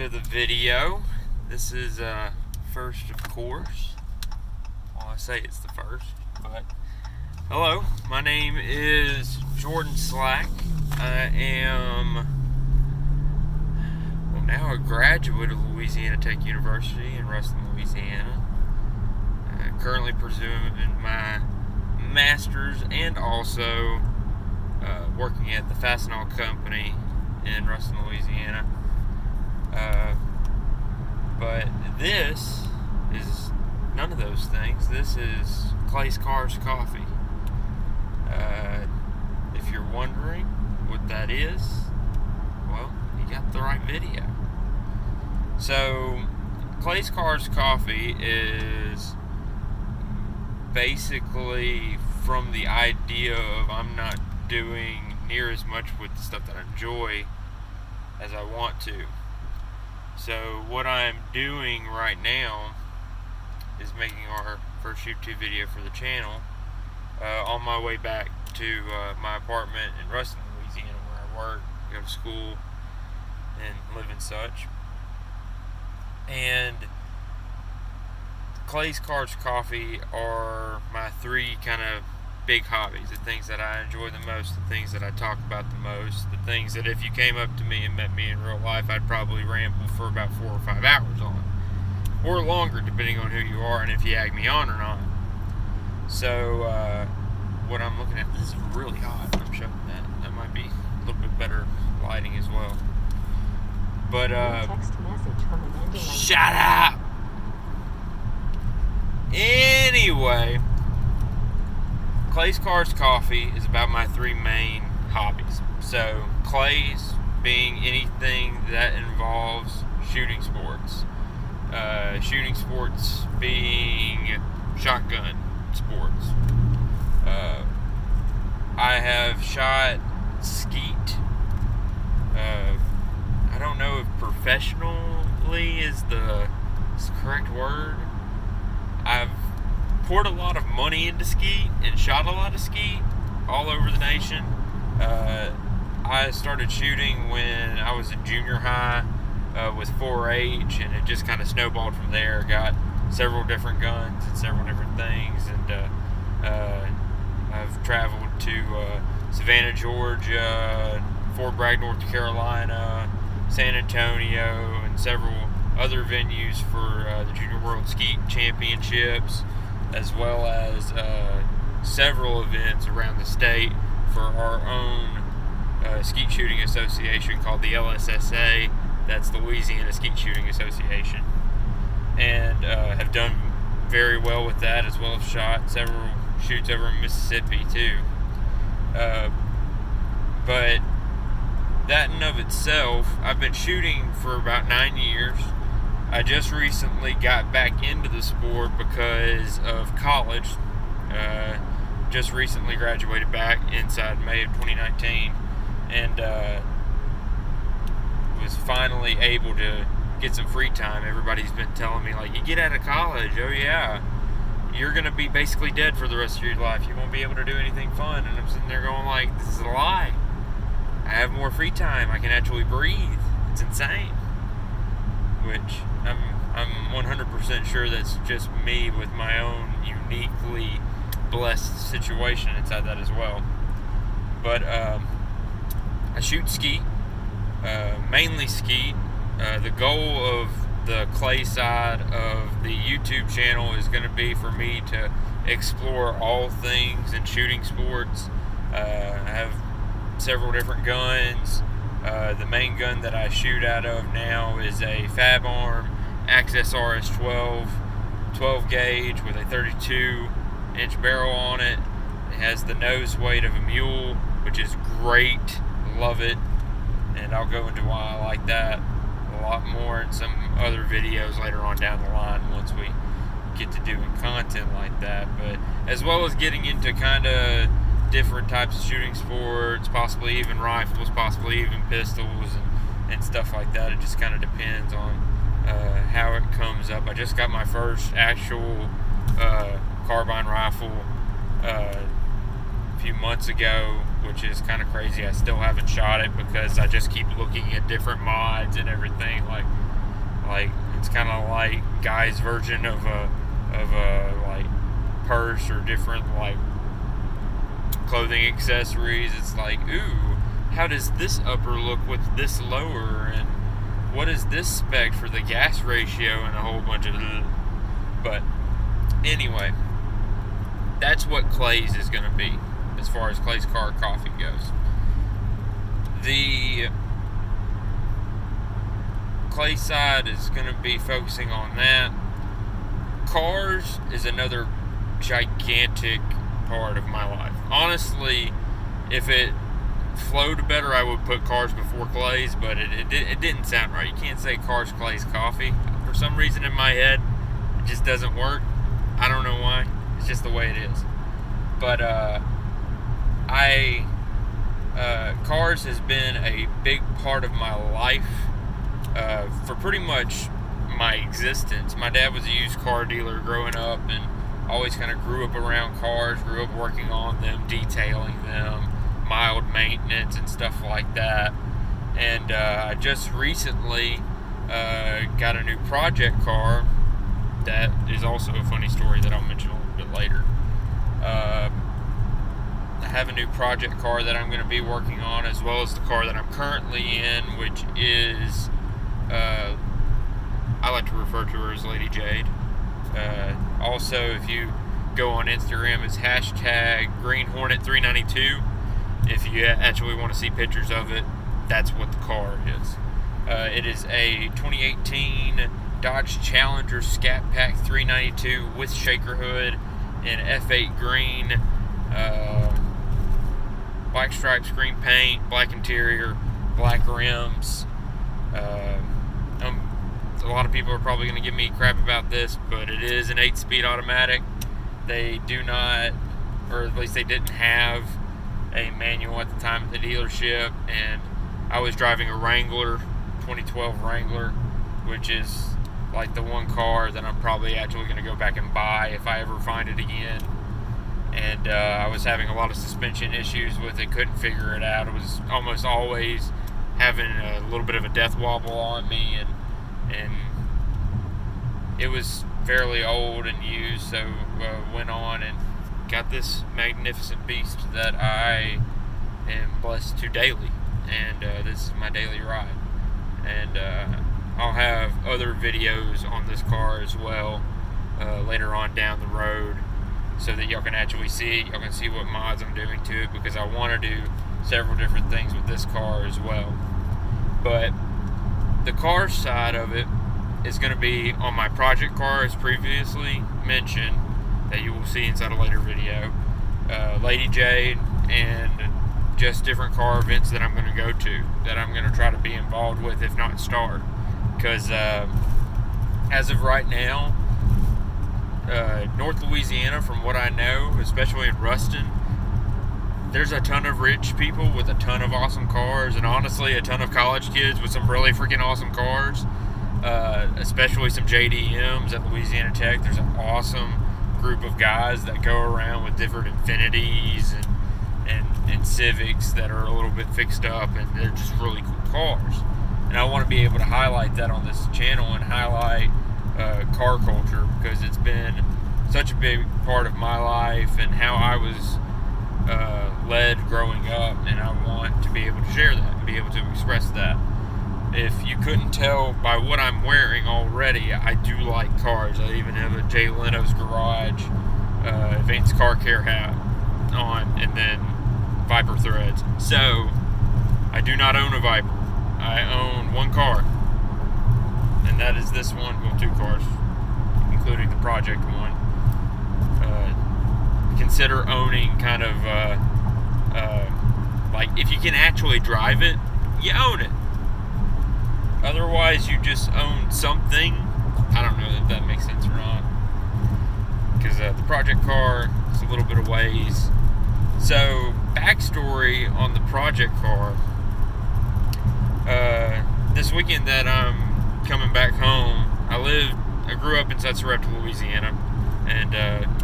to the video. This is first, of course. Well, I say it's the first, but hello, my name is Jordan Slack. I am now a graduate of Louisiana Tech University in Ruston, Louisiana. Currently pursuing my master's and also working at the Fastenal Company in Ruston, Louisiana. But this is none of those things. This is Clay's Cars Coffee. If you're wondering what that is, well, you got the right video. So, Clay's Cars Coffee is basically from the idea of I'm not doing near as much with the stuff that I enjoy as I want to. So what I'm doing right now is making our first YouTube video for the channel on my way back to my apartment in Ruston, Louisiana, where I work, go to school, and live and such. And Clay's Cars Coffee are my three kind of big hobbies, the things that I enjoy the most, the things that I talk about the most, the things that if you came up to me and met me in real life, I'd probably ramble for about 4 or 5 hours on, or longer depending on who you are and if you egg me on or not. So what I'm looking at, this is really hot. I'm showing that might be a little bit better lighting as well. But text message from Amanda. Shut up. Anyway, Clay's Cars Coffee is about my three main hobbies. So, Clay's being anything that involves shooting sports. Shooting sports being shotgun sports. I have shot skeet. I don't know if professionally is the correct word. I've poured a lot of money into skeet and shot a lot of skeet all over the nation. I started shooting when I was in junior high with 4-H, and it just kind of snowballed from there. Got several different guns and several different things, and I've traveled to Savannah, Georgia, Fort Bragg, North Carolina, San Antonio, and several other venues for the Junior World Skeet Championships, as well as several events around the state for our own skeet shooting association called the LSSA. That's the Louisiana Skeet Shooting Association, and have done very well with that, as well as shot several shoots over in Mississippi too. But that in of itself, I've been shooting for about 9 years. I just recently got back into the sport because of college. Just recently graduated back inside May of 2019, and was finally able to get some free time. Everybody's been telling me, like, you get out of college, oh yeah, you're going to be basically dead for the rest of your life. You won't be able to do anything fun. And I'm sitting there going like, this is a lie. I have more free time. I can actually breathe. It's insane. Which I'm 100% sure that's just me with my own uniquely blessed situation inside that as well. But I shoot skeet, mainly skeet. The goal of the Clay side of the YouTube channel is going to be for me to explore all things in shooting sports. I have several different guns. The main gun that I shoot out of now is a Fab Arm Access RS-12 12 gauge with a 32-inch barrel on it. It has the nose weight of a mule, which is great. Love it. And I'll go into why I like that a lot more in some other videos later on down the line once we get to doing content like that. But as well as getting into kind of different types of shooting sports, possibly even rifles, possibly even pistols and stuff like that. It just kind of depends on how it comes up. I just got my first actual carbine rifle a few months ago, which is kind of crazy. I still haven't shot it because I just keep looking at different mods and everything. Like, Like, it's kind of like guys' version of a like purse or different like clothing accessories. It's like, ooh, how does this upper look with this lower, and what is this spec for the gas ratio, and a whole bunch of but anyway, that's what Clay's is going to be as far as Clay's Car Coffee goes. The Clay side is going to be focusing on that. Cars is another gigantic part of my life. Honestly, if it flowed better, I would put Cars before Clay's, but it didn't sound right. You can't say Cars, Clay's, Coffee. For some reason in my head, it just doesn't work. I don't know why. It's just the way it is. But Cars has been a big part of my life for pretty much my existence. My dad was a used car dealer growing up, and always kind of grew up around cars, grew up working on them, detailing them, mild maintenance and stuff like that. And I just recently got a new project car that is also a funny story that I'll mention a little bit later. I have a new project car that I'm going to be working on, as well as the car that I'm currently in, which is I like to refer to her as Lady Jade. Also, if you go on Instagram, it's #GreenHornet392. If you actually want to see pictures of it, that's what the car is. It is a 2018 Dodge Challenger Scat Pack 392 with shaker hood in F8 green, black stripes, green paint, black interior, black rims. A lot of people are probably going to give me crap about this, but it is an 8-speed automatic. They do not, or at least they didn't have a manual at the time at the dealership, and I was driving a Wrangler, 2012 Wrangler, which is like the one car that I'm probably actually going to go back and buy if I ever find it again. And I was having a lot of suspension issues with it, couldn't figure it out. It was almost always having a little bit of a death wobble on me, and it was fairly old and used, so went on and got this magnificent beast that I am blessed to daily, and this is my daily ride. And I'll have other videos on this car as well later on down the road, so that y'all can actually see it. Y'all can see what mods I'm doing to it, because I want to do several different things with this car as well. But the car side of it is going to be on my project car, as previously mentioned, that you will see inside a later video. Lady Jade, and just different car events that I'm going to go to, that I'm going to try to be involved with, if not start. Because as of right now, North Louisiana, from what I know, especially in Ruston, there's a ton of rich people with a ton of awesome cars, and honestly a ton of college kids with some really freaking awesome cars, especially some JDMs at Louisiana Tech. There's an awesome group of guys that go around with different Infinities and Civics that are a little bit fixed up, and they're just really cool cars. And I want to be able to highlight that on this channel and highlight car culture, because it's been such a big part of my life and how I was led growing up, and I want to be able to share that and be able to express that. If you couldn't tell by what I'm wearing already, I do like cars. I even have a Jay Leno's Garage Advanced Car Care hat on, and then Viper threads. So I do not own a Viper. I own one car, and that is this one. Well, two cars, including the project one. Consider owning kind of like, if you can actually drive it, you own it. Otherwise, you just own something. I don't know if that makes sense or not, because the project car is a little bit of ways. So, backstory on the project car. This weekend that I'm coming back home, I grew up inside Sarepta, Louisiana, and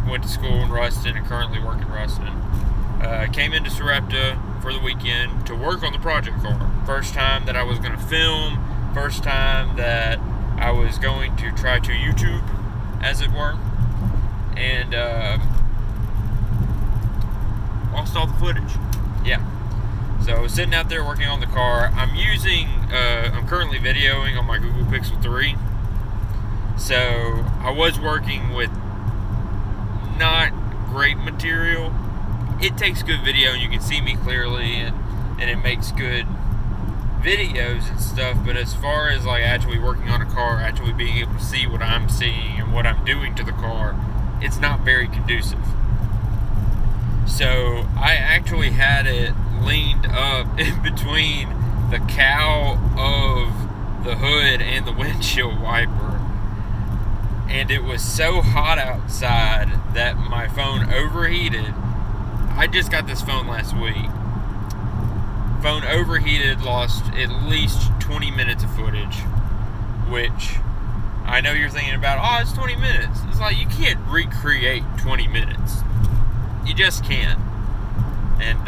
went to school in Ruston and currently work in Ruston. Came into Sarepta for the weekend to work on the project car. First time that I was going to film, first time that I was going to try to YouTube, as it were, and lost all the footage. Yeah. So I was sitting out there working on the car. I'm currently videoing on my Google Pixel 3. So I was working with not great material. It takes good video and you can see me clearly, and it makes good videos and stuff, but as far as like actually working on a car, actually being able to see what I'm seeing and what I'm doing to the car, it's not very conducive. So I actually had it leaned up in between the cowl of the hood and the windshield wiper, and it was so hot outside that my phone overheated. I just got this phone last week. Phone overheated, lost at least 20 minutes of footage, which I know you're thinking about, oh, it's 20 minutes. It's like, you can't recreate 20 minutes. You just can't. And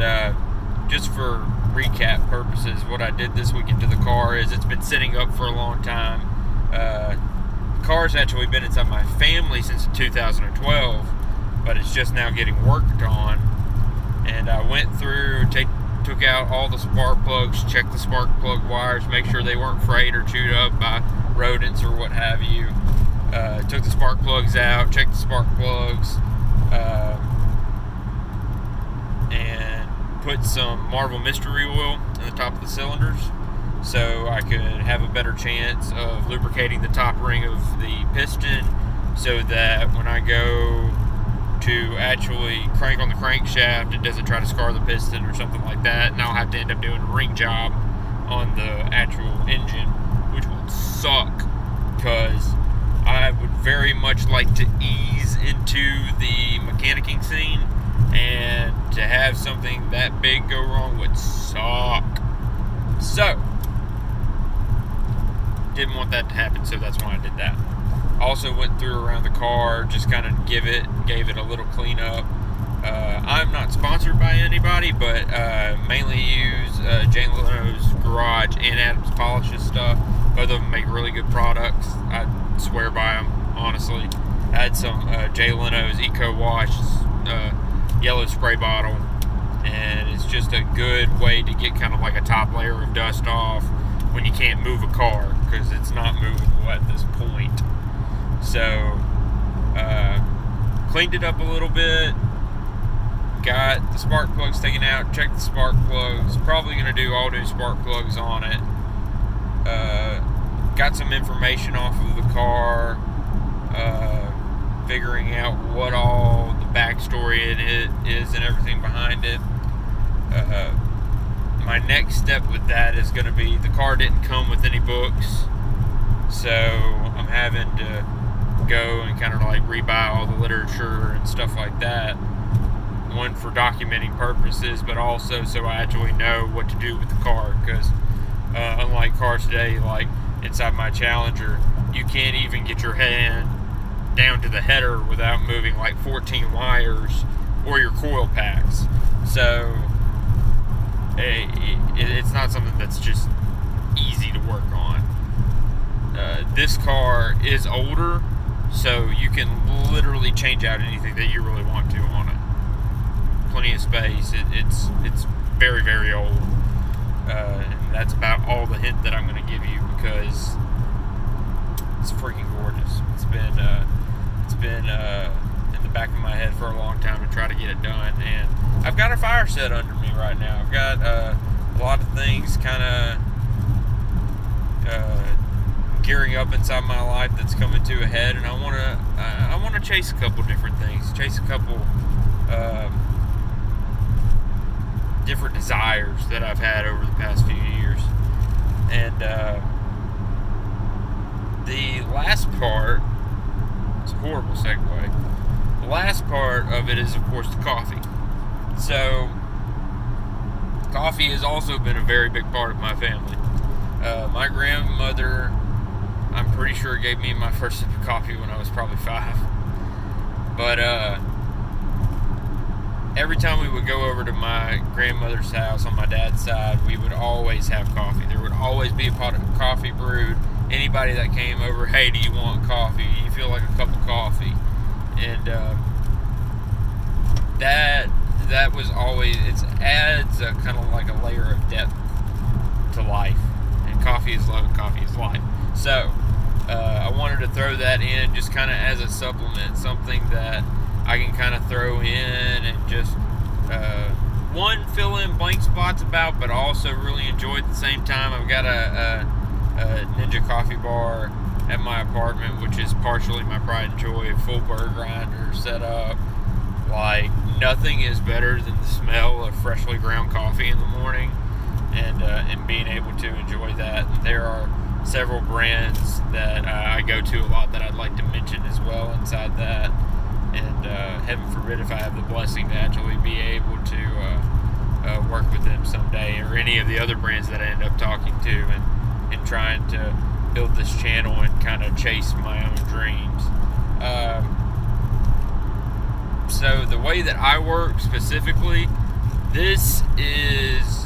just for recap purposes, what I did this weekend to the car is it's been sitting up for a long time. The car's actually been inside my family since 2012, but it's just now getting worked on. And I went through, took out all the spark plugs, checked the spark plug wires, make sure they weren't frayed or chewed up by rodents or what have you. Took the spark plugs out, checked the spark plugs, and put some Marvel Mystery Oil in the top of the cylinders so I could have a better chance of lubricating the top ring of the piston, so that when I go to actually crank on the crankshaft, it doesn't try to scar the piston or something like that, and I'll have to end up doing a ring job on the actual engine, which will suck, because I would very much like to ease into the mechanicking scene, and to have something that big go wrong would suck. So, didn't want that to happen, so that's why I did that. Also went through around the car, just kind of gave it a little cleanup. I'm not sponsored by anybody, but mainly use Jay Leno's Garage and Adams Polishes stuff. Both of them make really good products. I swear by them, honestly. I had some Jay Leno's Eco Wash yellow spray bottle, and it's just a good way to get kind of like a top layer of dust off when you can't move a car, because it's not movable at this point. So, cleaned it up a little bit, got the spark plugs taken out, checked the spark plugs, probably going to do all new spark plugs on it, got some information off of the car, figuring out what all the backstory in it is and everything behind it. My next step with that is going to be, the car didn't come with any books, so I'm having to go and kind of like rebuy all the literature and stuff like that. One, for documenting purposes, but also so I actually know what to do with the car, because unlike cars today, like inside my Challenger, you can't even get your hand down to the header without moving like 14 wires or your coil packs. So it's not something that's just easy to work on. This car is older, so you can literally change out anything that you really want to on it. Plenty of space. It's very, very old. And that's about all the hint that I'm going to give you, because it's freaking gorgeous. It's been in the back of my head for a long time to try to get it done, and I've got a fire set under me right now. I've got a lot of things kind of gearing up inside my life that's coming to a head, and I want to chase a couple different things, chase a couple different desires that I've had over the past few years. And the last part, it's a horrible segue. The last part of it is, of course, the coffee. So, coffee has also been a very big part of my family. My grandmother, I'm pretty sure, gave me my first sip of coffee when I was probably 5. But every time we would go over to my grandmother's house on my dad's side, we would always have coffee. There would always be a pot of coffee brewed anybody that came over, hey, do you want coffee? You feel like a cup of coffee. And that was always, it adds a kind of like a layer of depth to life. And coffee is love and coffee is life. So I wanted to throw that in just kind of as a supplement, something that I can kind of throw in and just one, fill in blank spots about, but also really enjoy at the same time. I've got a Ninja coffee bar at my apartment, which is partially my pride and joy. A full burr grinder set up. Like, nothing is better than the smell of freshly ground coffee in the morning, and being able to enjoy that. And there are several brands that I go to a lot that I'd like to mention as well inside that. And heaven forbid if I have the blessing to actually be able to work with them someday, or any of the other brands that I end up talking to, and trying to build this channel and kind of chase my own dreams. So the way that I work specifically, this is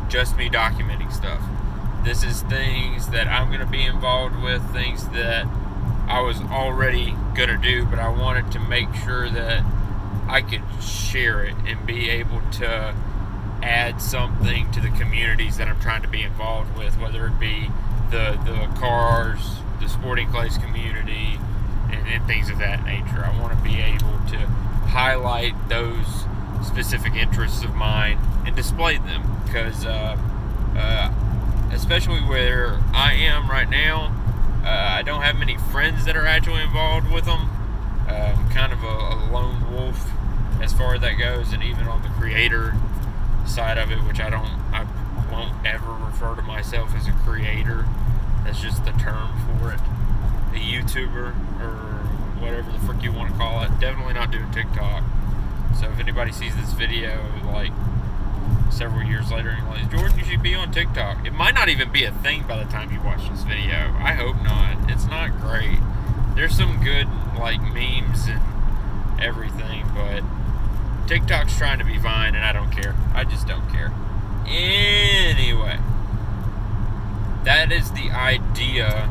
just me documenting stuff. This is things that I'm going to be involved with, things that I was already going to do, but I wanted to make sure that I could share it and be able to add something to the communities that I'm trying to be involved with, whether it be the cars, the sporting clays community, and things of that nature. I want to be able to highlight those specific interests of mine and display them, because especially where I am right now, I don't have many friends that are actually involved with them. I'm kind of a lone wolf as far as that goes, and even on the creator side of it, which I won't ever refer to myself as a creator. That's just the term for it. A YouTuber, or whatever the frick you want to call it. Definitely not doing TikTok. So if anybody sees this video like several years later and like, Jordan, you should be on TikTok. It might not even be a thing by the time you watch this video. I hope not. It's not great. There's some good like memes and everything, but TikTok's trying to be Vine, and I don't care. I just don't care. Anyway, that is the idea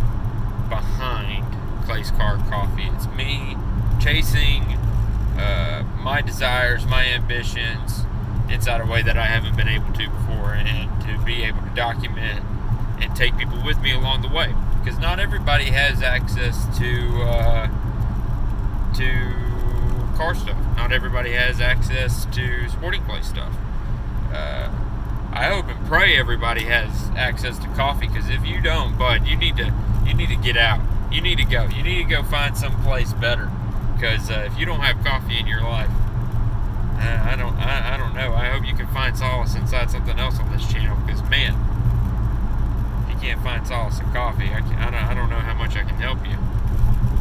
behind Clay's Car Coffee. It's me chasing my desires, my ambitions inside a way that I haven't been able to before, and to be able to document and take people with me along the way, because not everybody has access to car stuff. Not everybody has access to sporting clay stuff. I hope and pray everybody has access to coffee, because if you don't, bud, you need to get out. You need to go. You need to go find some place better, because if you don't have coffee in your life, I don't know. I hope you can find solace inside something else on this channel, because man, if you can't find solace in coffee, I don't know how much I can help you.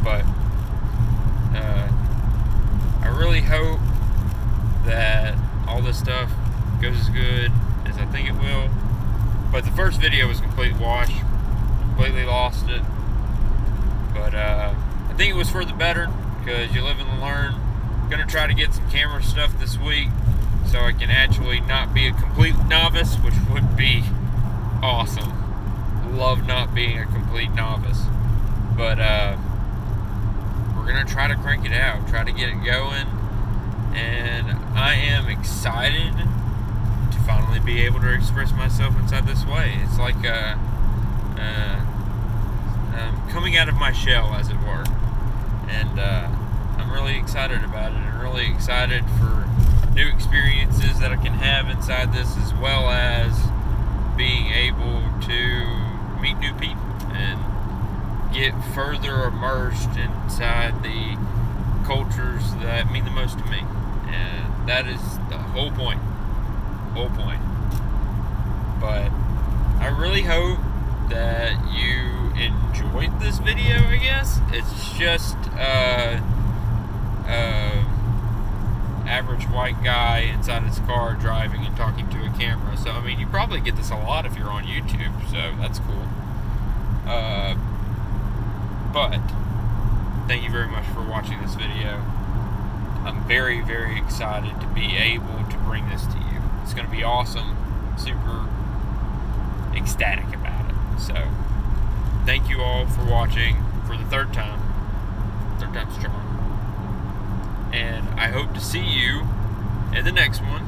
But I really hope that all this stuff goes as good as I think it will. But the first video was a complete wash. Completely lost it. But I think it was for the better, because you live and learn. I'm going to try to get some camera stuff this week so I can actually not be a complete novice, which would be awesome. Love not being a complete novice. But we're going to try to crank it out, try to get it going. And I am excited to finally be able to express myself inside this way. It's like coming out of my shell, as it were. And I'm really excited about it, and really excited for new experiences that I can have inside this, as well as being able to meet new people and get further immersed inside the cultures that mean the most to me. And that is the whole point. But I really hope that you enjoyed this video, I guess. It's just average white guy inside his car driving and talking to a camera. So, I mean, you probably get this a lot if you're on YouTube, so that's cool. But thank you very much for watching this video. I'm very, very excited to be able to bring this to you. It's going to be awesome. Super ecstatic about it. So, thank you all for watching for the third time. Third time's a charm. And I hope to see you in the next one.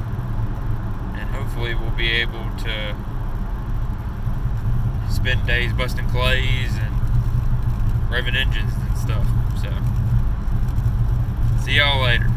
And hopefully we'll be able to spend days busting clays and revving engines and stuff. So, see y'all later.